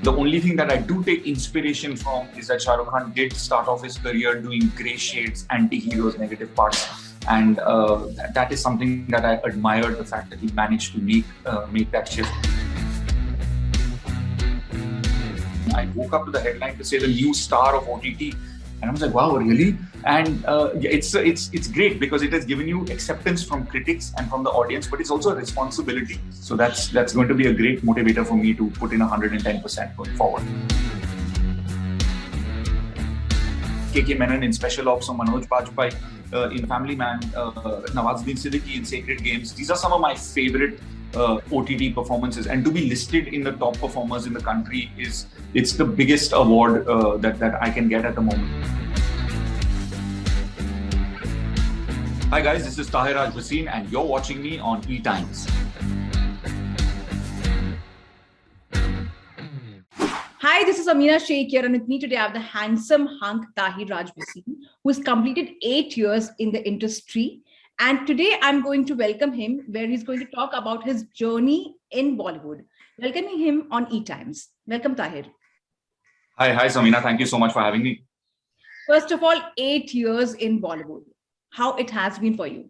The only thing that I do take inspiration from is that Shah Rukh Khan did start off his career doing grey shades, anti-heroes, negative parts. And that is something that I admired, the fact that he managed to make that shift. I woke up to the headline to say the new star of OTT. And I was like, wow, really? And it's great because it has given you acceptance from critics and from the audience, but it's also a responsibility. So that's going to be a great motivator for me to put in 110% going forward. KK Menon in Special Ops, or Manoj Bajpayee in Family Man, Nawazuddin Siddiqui in Sacred Games. These are some of my favorite OTT performances, and to be listed in the top performers in the country it's the biggest award that I can get at the moment. Hi guys, this is Tahir Raj Bhasin and you're watching me on ETimes. Hi, this is Amina Sheikh here, and with me today I have the handsome hunk Tahir Raj Bhasin, who has completed 8 years in the industry. And today I'm going to welcome him, where he's going to talk about his journey in Bollywood. Welcoming him on ETimes. Welcome, Tahir. Hi, Samina. Thank you so much for having me. First of all, 8 years in Bollywood. How it has been for you?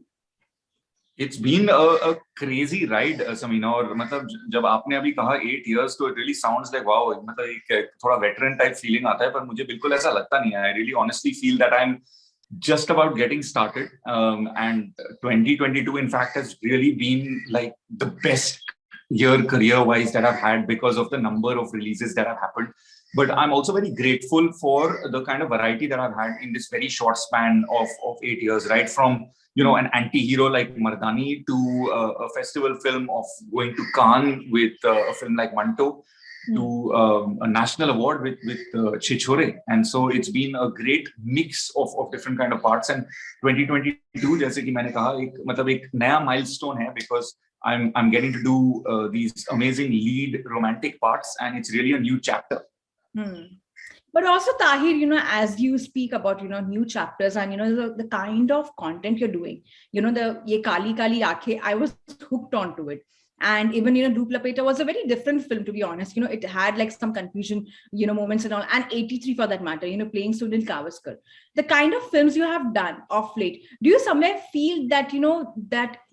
It's been a crazy ride, Samina. और मतलब जब आपने अभी कहा 8 years, तो it really sounds like wow. मतलब एक थोड़ा veteran type feeling आता है, पर मुझे बिल्कुल ऐसा लगता नहीं है. I really honestly feel that I'm just about getting started, and 2022 in fact has really been like the best year career-wise that I've had because of the number of releases that have happened. But I'm also very grateful for the kind of variety that I've had in this very short span of 8 years, right from an anti-hero like Mardani to a festival film of going to Cannes with a film like Manto, to a national award with Chichore. And so it's been a great mix of different kind of parts. And 2022, जैसे कि मैंने कहा, एक नया milestone है because I'm getting to do these amazing lead romantic parts, and it's really a new chapter. But also, Tahir, as you speak about, new chapters and, the kind of content you're doing, the Ye Kali Kali Aakhe, I was hooked onto it. And even, Dhoop Lapeta was a very different film, to be honest. It had like some confusion, moments and all, and 83 for that matter, playing Sunil Gavaskar. The kind of films you have done of late, do you somewhere feel that,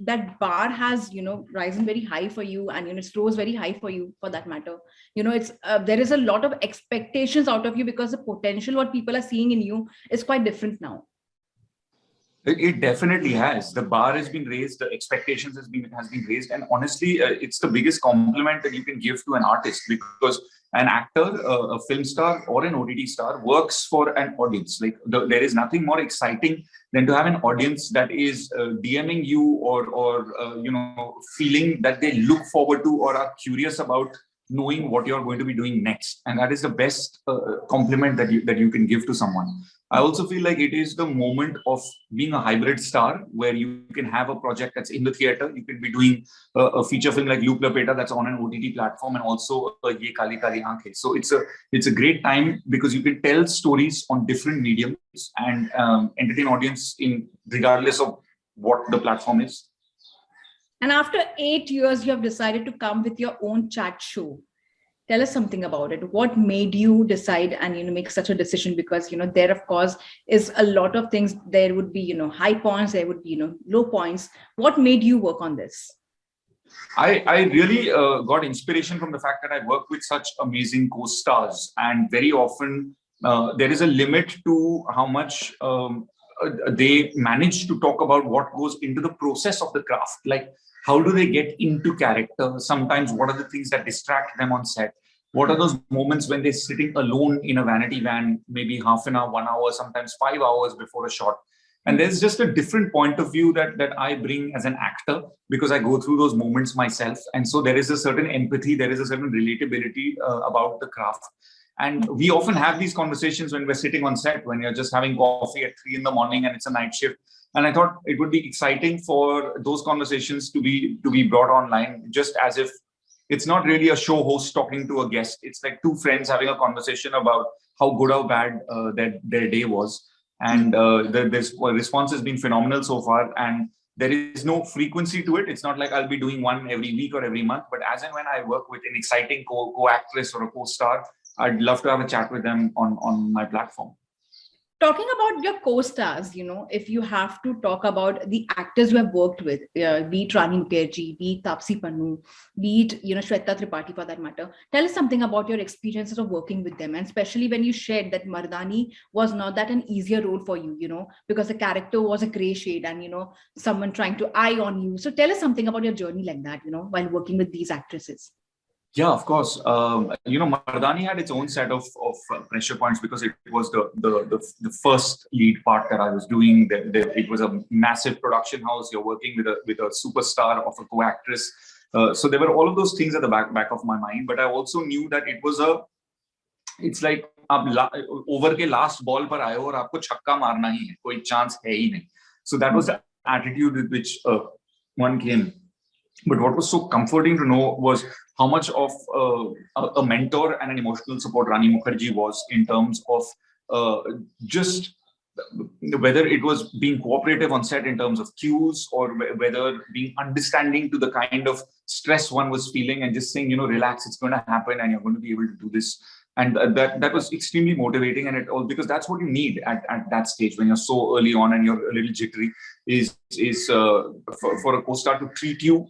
that bar has, risen very high for you, and, it rose very high for you for that matter? It's there is a lot of expectations out of you because the potential what people are seeing in you is quite different now. It definitely has. The bar has been raised, the expectations has been raised, and honestly, it's the biggest compliment that you can give to an artist, because an actor, a film star, or an OTT star works for an audience. Like there is nothing more exciting than to have an audience that is DMing you or feeling that they look forward to or are curious about knowing what you're going to be doing next, and that is the best compliment that you can give to someone. I also feel like it is the moment of being a hybrid star, where you can have a project that's in the theater, you can be doing a feature film like Dhoop Lapeta that's on an OTT platform, and also Ye Kali Kali Aankhe. So it's a great time because you can tell stories on different mediums and entertain audience in regardless of what the platform is. And after 8 years, you have decided to come with your own chat show. Tell us something about it. What made you decide and make such a decision? Because there, of course, is a lot of things. There would be high points. There would be low points. What made you work on this? I really got inspiration from the fact that I work with such amazing co-stars, and very often there is a limit to how much they manage to talk about what goes into the process of the craft. Like, how do they get into character? Sometimes what are the things that distract them on set? What are those moments when they're sitting alone in a vanity van, maybe half an hour, 1 hour, sometimes 5 hours before a shot? And there's just a different point of view that I bring as an actor, because I go through those moments myself. And so there is a certain empathy, there is a certain relatability about the craft. And we often have these conversations when we're sitting on set, when you're just having coffee at 3 a.m. and it's a night shift. And I thought it would be exciting for those conversations to be brought online, just as if it's not really a show host talking to a guest. It's like two friends having a conversation about how good or bad their day was. And the response has been phenomenal so far. And there is no frequency to it. It's not like I'll be doing one every week or every month, but as and when I work with an exciting co-actress or a co-star, I'd love to have a chat with them on my platform. Talking about your co-stars, if you have to talk about the actors you have worked with, be it Rani Mukerji, be it Taapsee Pannu, be it, Shweta Tripathi for that matter, tell us something about your experiences of working with them. And especially when you shared that Mardani was not that an easier role for you, because the character was a gray shade and, someone trying to eye on you. So tell us something about your journey like that, while working with these actresses. Yeah, of course. Mardani had its own set of pressure points because it was the first lead part that I was doing. It was a massive production house. You're working with a superstar of a co-actress. So there were all of those things at the back of my mind. But I also knew that it's like over के last ball पर आए और आपको छक्का मारना ही है, कोई chance है ही नहीं. So that was the attitude with which one came. But what was so comforting to know was how much of a mentor and an emotional support Rani Mukerji was in terms of just whether it was being cooperative on set in terms of cues or whether being understanding to the kind of stress one was feeling and just saying, relax, it's going to happen and you're going to be able to do this. And that was extremely motivating, and because that's what you need at that stage when you're so early on and you're a little jittery, is for a co-star to treat you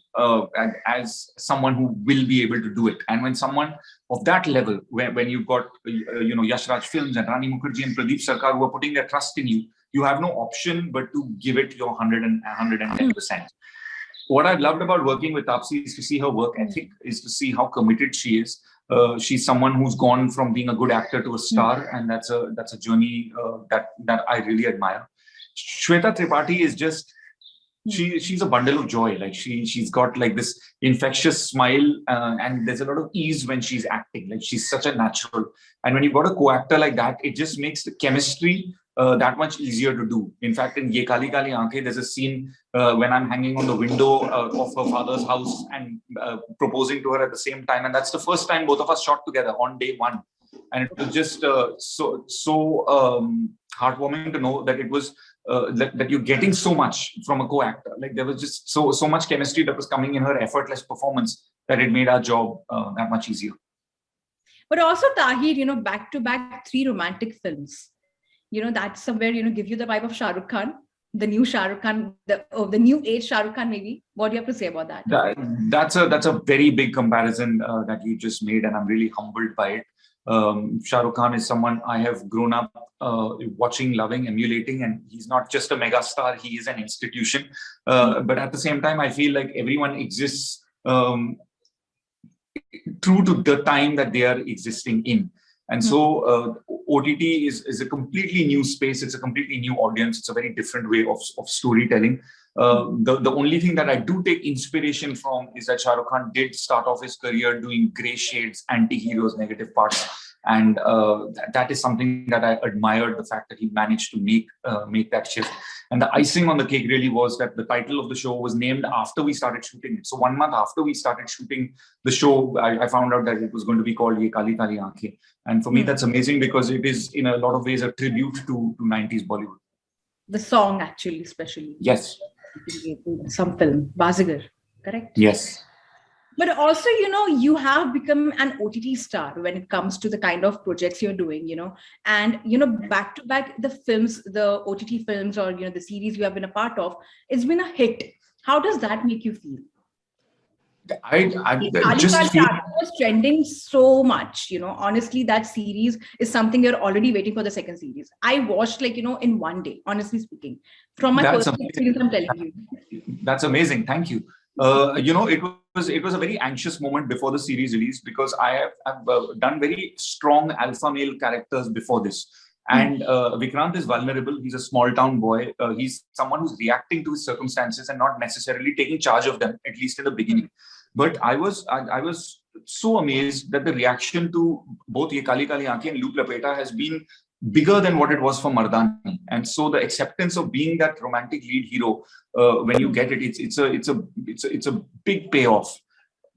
as someone who will be able to do it. And when someone of that level, when you've got Yash Raj Films and Rani Mukerji and Pradeep Sarkar who are putting their trust in you, you have no option but to give it your 110%. What I loved about working with Taapsee is to see her work ethic, is to see how committed she is. She's someone who's gone from being a good actor to a star, and that's a journey that I really admire. Shweta Tripathi is just she's a bundle of joy. Like she's got like this infectious smile, and there's a lot of ease when she's acting. Like she's such a natural, and when you've got a co-actor like that, it just makes the chemistry that much easier to do. In fact, in Ye Kali Kali Aankhein, there's a scene when I'm hanging on the window of her father's house and proposing to her at the same time. And that's the first time both of us shot together on day one. And it was just so heartwarming to know that it was that you're getting so much from a co-actor. Like there was just so much chemistry that was coming in her effortless performance that it made our job that much easier. But also, Tahir, back-to-back 3 romantic films. That's somewhere, give you the vibe of Shah Rukh Khan, the new Shah Rukh Khan, the new age Shah Rukh Khan, maybe. What do you have to say about that? That's a very big comparison that you just made, and I'm really humbled by it. Shah Rukh Khan is someone I have grown up watching, loving, emulating, and he's not just a megastar, he is an institution. But at the same time, I feel like everyone exists true to the time that they are existing in. And so OTT is a completely new space. It's a completely new audience. It's a very different way of storytelling. The only thing that I do take inspiration from is that Shah Rukh Khan did start off his career doing gray shades, anti-heroes, negative parts. And that is something that I admired, the fact that he managed to make that shift. And the icing on the cake really was that the title of the show was named after we started shooting it. So 1 month after we started shooting the show, I found out that it was going to be called Ye Kali Kali Aankhein. And for me, that's amazing because it is in a lot of ways a tribute to 90s Bollywood. The song actually, especially. Yes. Some film, Bazigar, correct? Yes. But also, you have become an OTT star when it comes to the kind of projects you're doing, and, back to back the films, the OTT films or, the series you have been a part of, it's been a hit. How does that make you feel? I just feel was trending so much, honestly, that series is something you're already waiting for the second series. I watched in one day, honestly speaking, from my personal experience, I'm telling you. That's amazing. Thank you. It was a very anxious moment before the series release because I have done very strong alpha male characters before this. And Vikrant is vulnerable. He's a small town boy. He's someone who's reacting to his circumstances and not necessarily taking charge of them, at least in the beginning. But I was so amazed that the reaction to both Ye Kali Kali Aankhein and Loop Lapeta has been bigger than what it was for Mardani. And so the acceptance of being that romantic lead hero, when you get it, it's a big payoff.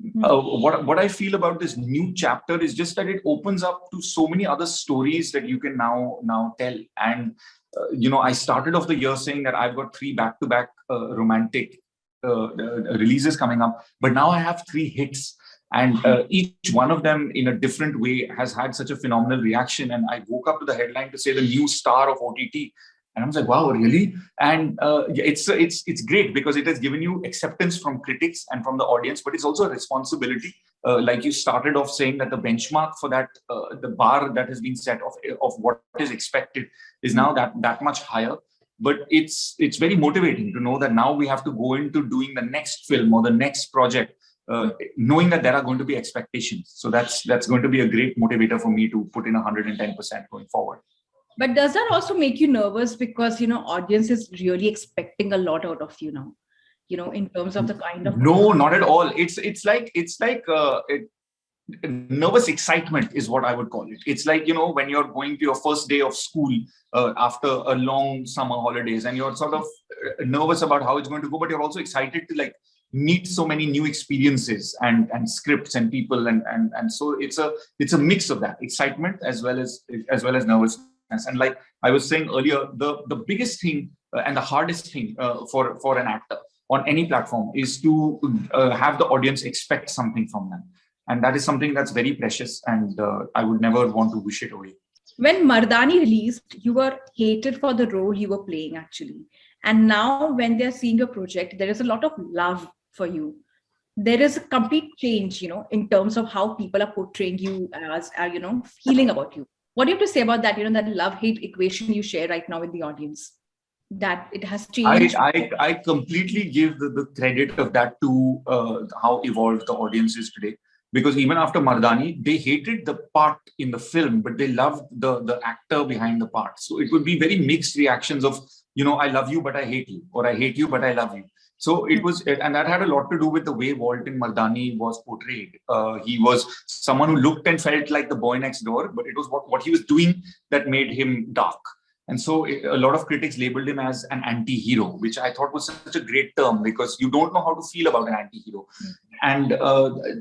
What I feel about this new chapter is just that it opens up to so many other stories that you can now tell. And I started off the year saying that I've got 3 back-to-back romantic releases coming up, but now I have 3 hits, and each one of them in a different way has had such a phenomenal reaction. And I woke up to the headline to say the new star of OTT. And I was like, wow, really? And it's great because it has given you acceptance from critics and from the audience, but it's also a responsibility. Like you started off saying that the benchmark for that, the bar that has been set of what is expected is now that much higher. But it's very motivating to know that now we have to go into doing the next film or the next project, knowing that there are going to be expectations. So that's going to be a great motivator for me to put in 110% going forward. But does that also make you nervous because, audience is really expecting a lot out of you now, in terms of the kind of... No, not at all. It's like nervous excitement is what I would call it. It's like, when you're going to your first day of school after a long summer holidays, and you're sort of nervous about how it's going to go, but you're also excited to like meet so many new experiences and scripts and people. And so it's a mix of that excitement as well as nervousness. And like I was saying earlier, the biggest thing and the hardest thing for an actor on any platform is to have the audience expect something from them. And that is something that's very precious, and I would never want to wish it away. When Mardani released, you were hated for the role you were playing, actually. And now when they're seeing your project, there is a lot of love for you. There is a complete change, in terms of how people are portraying you as, feeling about you. What do you have to say about that, that love-hate equation you share right now with the audience? That it has changed? I completely give the credit of that to how evolved the audience is today. Because even after Mardani, they hated the part in the film, but they loved the actor behind the part. So it would be very mixed reactions of, I love you, but I hate you, or I hate you, but I love you. So it was, and that had a lot to do with the way Walt in Mardani was portrayed. He was someone who looked and felt like the boy next door, but it was what he was doing that made him dark. And so a lot of critics labeled him as an anti-hero, which I thought was such a great term because you don't know how to feel about an anti-hero. And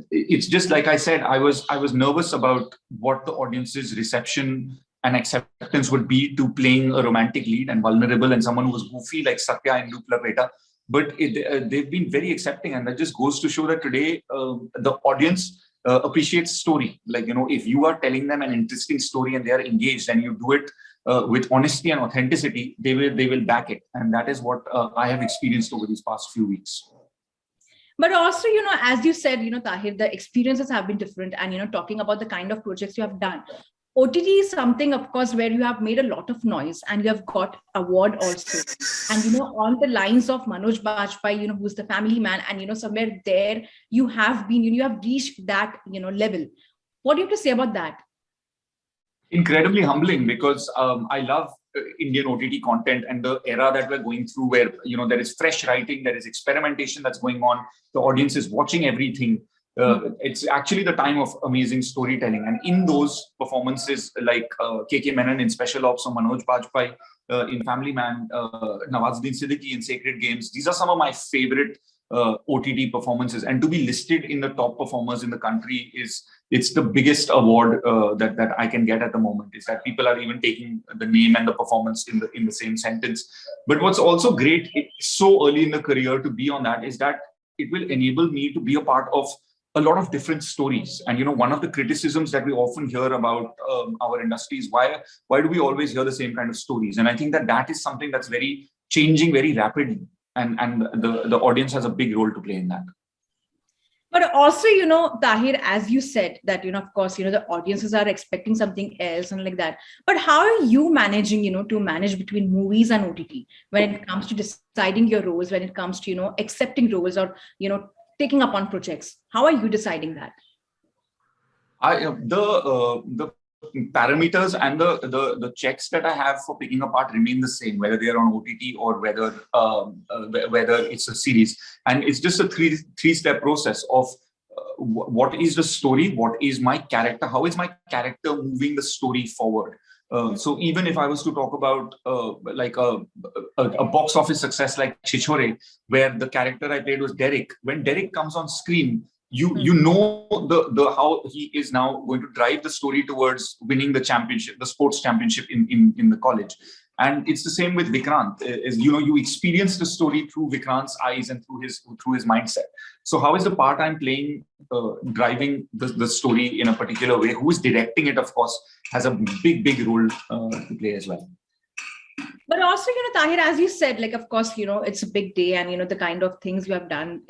it's just like I said, I was nervous about what the audience's reception and acceptance would be to playing a romantic lead and vulnerable and someone who was goofy like Satya in Dupla Peta. But they've been very accepting, and that just goes to show that today the audience appreciates story. Like, if you are telling them an interesting story and they are engaged and you do it with honesty and authenticity, they will back it. And that is what I have experienced over these past few weeks. But also, as you said, Tahir, the experiences have been different. And, talking about the kind of projects you have done, OTT is something, of course, where you have made a lot of noise and you have got award also. And, on the lines of Manoj Bajpayee, who's the family man, and, somewhere there you have been, you have reached that, level. What do you have to say about that? Incredibly humbling, because I love Indian OTT content and the era that we're going through where, there is fresh writing, there is experimentation that's going on. The audience is watching everything. It's actually the time of amazing storytelling. And in those performances like KK Menon in Special Ops or Manoj Bajpayee in Family Man, Nawazuddin Siddiqui in Sacred Games, these are some of my favorite OTT performances. And to be listed in the top performers in the country it's the biggest award that I can get at the moment, is that people are even taking the name and the performance in the same sentence. But what's also great, so early in the career to be on that, is that it will enable me to be a part of a lot of different stories. And one of the criticisms that we often hear about our industry is why do we always hear the same kind of stories? And I think that is something that's very changing very rapidly, and the audience has a big role to play in that. But also, Tahir, as you said, that, of course, the audiences are expecting something else and like that. But how are you managing, to manage between movies and OTT when it comes to deciding your roles, when it comes to, accepting roles or, taking up on projects? How are you deciding that? The parameters and the checks that I have for picking apart remain the same, whether they are on OTT or whether it's a series. And it's just a three-step process of what is the story, what is my character, how is my character moving the story forward. So even if I was to talk about like a box office success like Chichore, where the character I played was Derek, when Derek comes on screen, you know the how he is now going to drive the story towards winning the championship, the sports championship in the college. And it's the same with Vikrant. Is, you know, you experience the story through Vikrant's eyes and through his mindset. So how is the part I'm playing driving the story in a particular way? Who is directing it, of course, has a big role to play as well. But also, Tahir, as you said, like, of course, it's a big day, and, the kind of things you have done,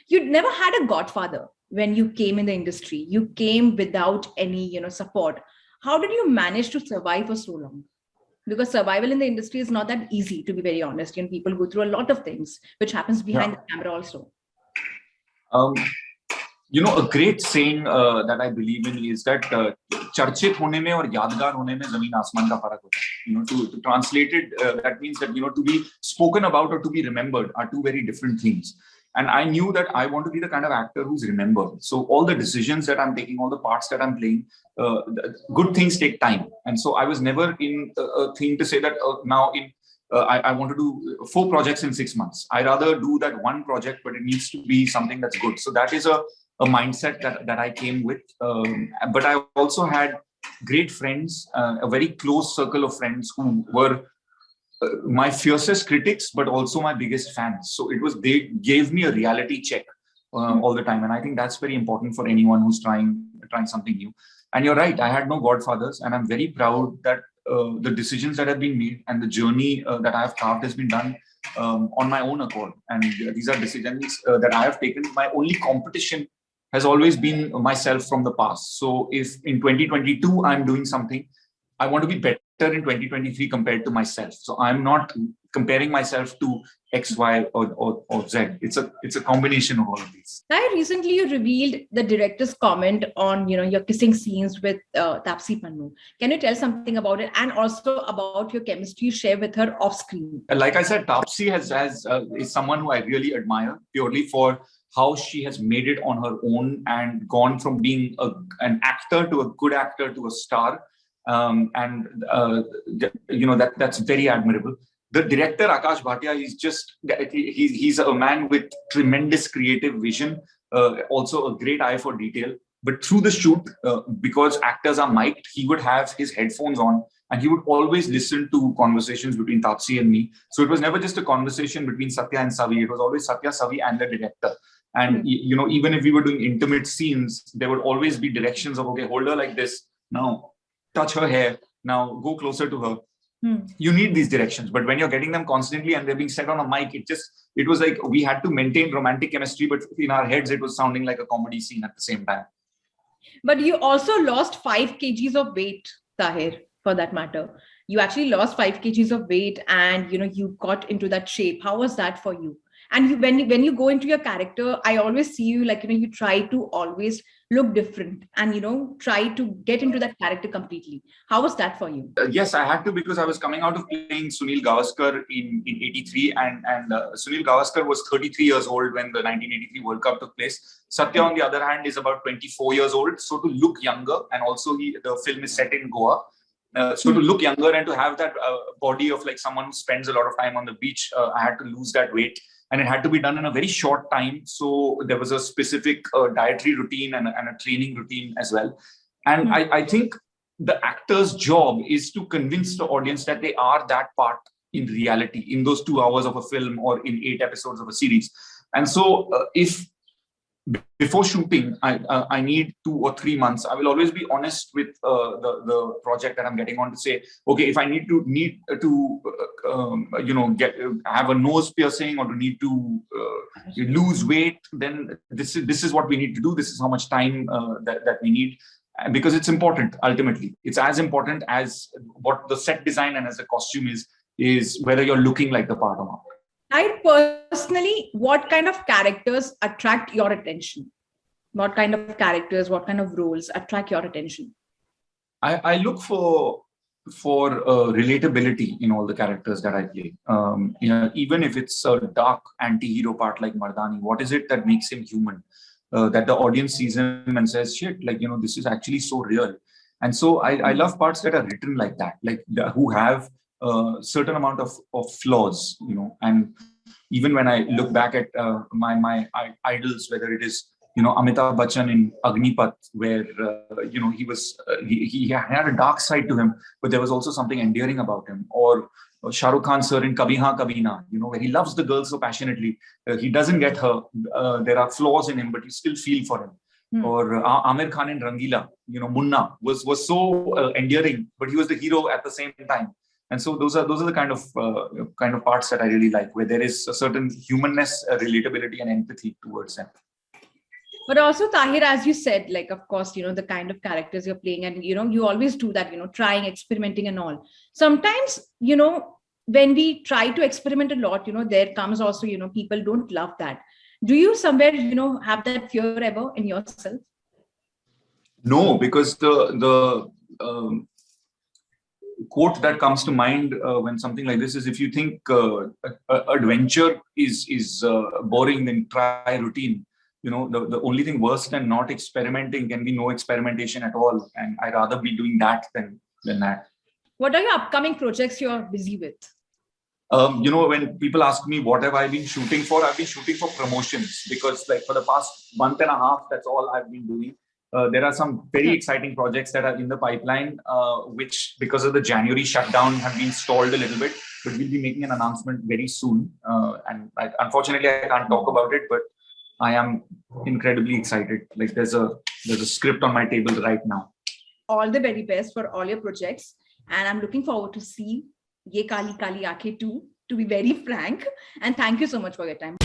you'd never had a godfather when you came in the industry. You came without any, support. How did you manage to survive for so long? Because survival in the industry is not that easy, to be very honest. People go through a lot of things, which happens behind the camera also. A great saying that I believe in is that चर्चित होने में और यादगार होने में जमीन आसमान का फर्क होता है. To translate it, that means that to be spoken about or to be remembered are two very different things. And I knew that I want to be the kind of actor who's remembered. So all the decisions that I'm taking, all the parts that I'm playing, good things take time. And so I was never in a thing to say that now I want to do 4 projects in 6 months. I rather do that one project, but it needs to be something that's good. So that is a mindset that I came with. But I also had great friends, a very close circle of friends who were my fiercest critics, but also my biggest fans. So they gave me a reality check all the time. And I think that's very important for anyone who's trying something new. And you're right, I had no godfathers, and I'm very proud that the decisions that have been made and the journey that I have carved has been done on my own accord. And these are decisions that I have taken. My only competition has always been myself from the past. So if in 2022 I'm doing something, I want to be better in 2023 compared to myself. So I'm not comparing myself to X, Y, or Z. It's a combination of all of these. Recently you revealed the director's comment on your kissing scenes with Taapsee Pannu. Can you tell something about it, and also about your chemistry you share with her off screen? Like I said, Taapsee is someone who I really admire purely for how she has made it on her own and gone from being an actor to a good actor to a star. That's very admirable. The director Akash Bhatia he's a man with tremendous creative vision, also a great eye for detail. But through the shoot, because actors are mic'd, he would have his headphones on and he would always listen to conversations between Taapsee and me. So it was never just a conversation between Satya and Savi. It was always Satya, Savi, and the director. And even if we were doing intimate scenes, there would always be directions of, okay, hold her like this, now touch her hair, now go closer to her. You need these directions, but when you're getting them constantly and they're being said on a mic, it was like we had to maintain romantic chemistry, but in our heads it was sounding like a comedy scene at the same time. But you also lost 5 kgs of weight, Tahir, for that matter. You actually lost 5 kgs of weight, and you got into that shape. How was that for you? And when you go into your character, I always see you like, you try to always look different and, try to get into that character completely. How was that for you? Yes, I had to, because I was coming out of playing Sunil Gavaskar in 83, and Sunil Gavaskar was 33 years old when the 1983 World Cup took place. Satya, on the other hand, is about 24 years old. So to look younger, and also the film is set in Goa. So to look younger and to have that body of like someone who spends a lot of time on the beach, I had to lose that weight. And it had to be done in a very short time. So there was a specific dietary routine and a training routine as well. And I think the actor's job is to convince the audience that they are that part in reality, in those 2 hours of a film or in 8 episodes of a series. And so if before shooting, I need 2 or 3 months, I will always be honest with the project that I'm getting on to say, okay, if I need to have a nose piercing or to need to lose weight, then this is what we need to do. This is how much time that we need, because it's important. Ultimately, it's as important as what the set design and as the costume is whether you're looking like the part or not. Personally, what kind of characters attract your attention? What kind of characters, what kind of roles attract your attention? I look for relatability in all the characters that I play. Even if it's a dark anti-hero part like Mardani, what is it that makes him human? That the audience sees him and says, shit, this is actually so real. And so I love parts that are written like that, who have a certain amount of flaws, and even when I look back at my idols, whether it is Amitabh Bachchan in Agnipath, where he had a dark side to him, but there was also something endearing about him. Or Shah Rukh Khan sir in Kabhi Haan Kabhi Na, where he loves the girl so passionately. He doesn't get her. There are flaws in him, but you still feel for him. Or Amir Khan in Rangila, Munna was so endearing, but he was the hero at the same time. And so those are the kind of parts that I really like, where there is a certain humanness, relatability, and empathy towards them. But also, Tahir, as you said, like, of course, the kind of characters you're playing, and, you always do that, trying, experimenting and all. Sometimes, when we try to experiment a lot, there comes also, people don't love that. Do you somewhere, have that fear ever in yourself? No, because the quote that comes to mind when something like this is, if you think adventure is boring, then try routine. The only thing worse than not experimenting can be no experimentation at all. And I'd rather be doing that than that. What are your upcoming projects you're busy with? When people ask me what have I been shooting for, I've been shooting for promotions, because like for the past month and a half, that's all I've been doing. There are some very exciting projects that are in the pipeline, which because of the January shutdown have been stalled a little bit, but we'll be making an announcement very soon. And unfortunately, I can't talk about it, but I am incredibly excited. Like there's a script on my table right now. All the very best for all your projects. And I'm looking forward to see Ye Kali Kali Aankhein 2, to be very frank. And thank you so much for your time.